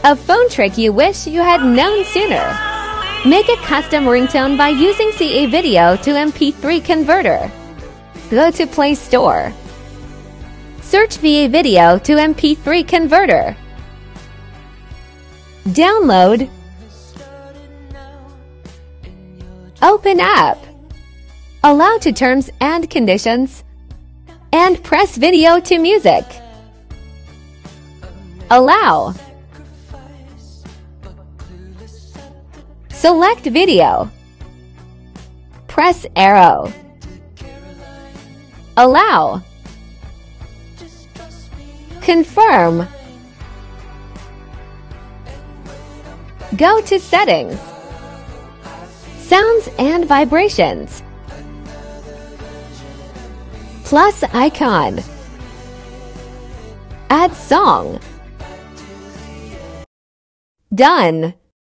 A phone trick you wish you had known sooner. Make a custom ringtone by using CA Video to MP3 converter. Go to Play Store. Search VA Video to MP3 converter. Download. Open up. Allow to terms and conditions. And press video to music. Allow. Select video. Press arrow. Allow. Confirm. Go to settings. Sounds and vibrations. Plus icon. Add song. Done.